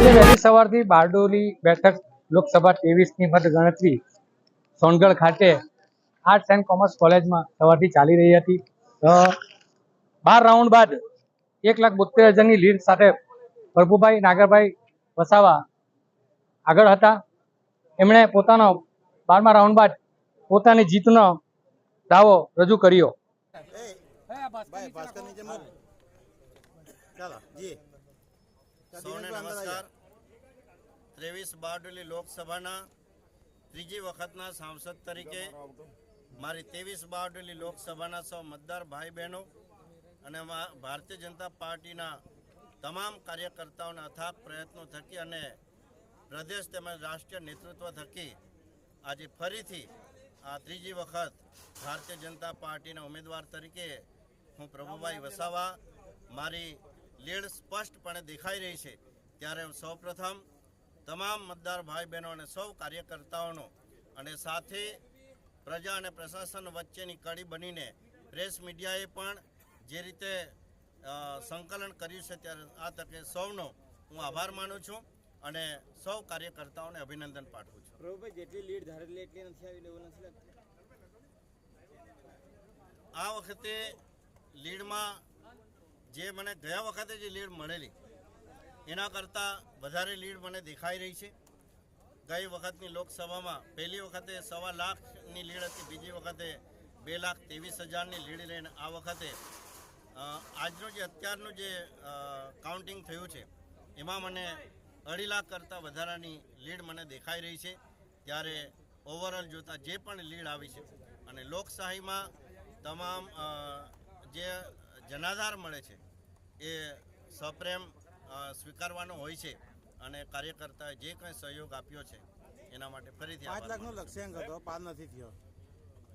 આજે વહેલી સવારથી બારડોલી બેઠક લોકસભા 23ની મતગણતરી સોનગઢ ખાતે આર્ટ્સ એન્ડ કોમર્સ કોલેજમાં સવારથી ચાલી રહી હતી. 12 રાઉન્ડ બાદ 1,72,000ની લીડ સાથે પ્રભુભાઈ નાગરભાઈ વસાવા આગળ હતા. એમણે પોતાનો 12મા રાઉન્ડ બાદ પોતાની જીતનો દાવો રજૂ કર્યો. સૌને નમસ્કાર. 23 બારડોલી લોકસભાના ત્રીજી વખતના સાંસદ તરીકે મારી 23 બારડોલી લોકસભાના સૌ મતદાર ભાઈ બહેનો અને ભારતીય જનતા પાર્ટીના તમામ કાર્યકર્તાઓના અથાગ પ્રયત્નો થકી અને પ્રદેશ તેમજ રાષ્ટ્રીય નેતૃત્વ થકી આજે ફરીથી આ ત્રીજી વખત ભારતીય જનતા પાર્ટીના ઉમેદવાર તરીકે હું પ્રભુભાઈ વસાવા મારી લીડ સ્પષ્ટપણે દેખાઈ રહી છે. ત્યારે સૌપ્રથમ તમામ મતદાર ભાઈ બહેનો અને સૌ કાર્યકર્તાઓનો અને સાથે પ્રજા અને પ્રશાસન વચ્ચેની કડી બનીને પ્રેસ મીડિયાએ પણ જે રીતે સંકલન કર્યું છે ત્યારે આ તકે સૌનો હું આભાર માનું છું અને સૌ કાર્યકર્તાઓને અભિનંદન પાઠવું છું. પ્રભુભાઈ જેટલી લીડ ધારેલી એટલી નથી આવી લેવું નથી લાગતું? આ વખતે લીડમાં જે મને ગયા વખતે જે લીડ મળેલી એના કરતાં વધારે લીડ મને દેખાઈ રહી છે. ગઈ વખતની લોકસભામાં પહેલી વખતે 1.25 લાખની લીડ હતી, બીજી વખતે 2,23,000ની લીડ લઈને આ વખતે આજનું જે અત્યારનું જે કાઉન્ટિંગ થયું છે એમાં મને 2.5 લાખ કરતાં વધારાની લીડ મને દેખાઈ રહી છે. ત્યારે ઓવરઓલ જોતાં જે પણ લીડ આવી છે અને લોકશાહીમાં તમામ જે જનાધાર મળે છે એ સપ્રેમ સ્વીકારવાનો હોય છે અને કાર્યકર્તાએ જે કંઈ સહયોગ આપ્યો છે એના માટે ફરીથી 5 લાખનો લક્ષ્યાંક હતો, પાર નથી થયો.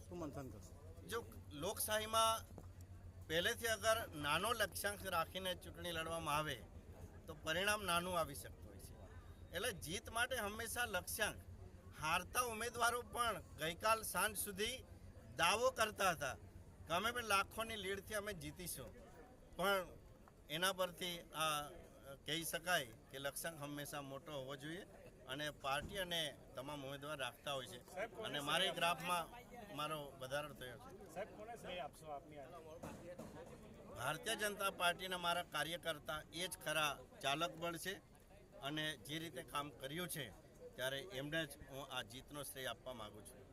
શું મંથન કરશે? જો લોકશાહીમાં પહેલેથી અગર નાનો લક્ષ્યાંક રાખીને ચૂંટણી લડવામાં આવે તો પરિણામ નાનું આવી શકતું હોય છે. એટલે જીત માટે હંમેશા લક્ષ્યાંક, હારતા ઉમેદવારો પણ ગઈકાલ સાંજ સુધી દાવો કરતા હતા કે અમે પણ લાખોની લીડથી અમે જીતીશું, પણ એના પરથી આ કહી શકાય કે લક્ષ્યાંક હંમેશા મોટો હોવો જોઈએ અને પાર્ટી અને તમામ ઉમેદવાર રાખતા હોય છે અને મારી ગ્રાફમાં મારો વધારો થયો છે. ભારતીય જનતા પાર્ટીના મારા કાર્યકર્તા એ જ ખરા ચાલક બળ છે અને જે રીતે કામ કર્યું છે ત્યારે એમને જ હું આ જીતનો શ્રેય આપવા માગું છું.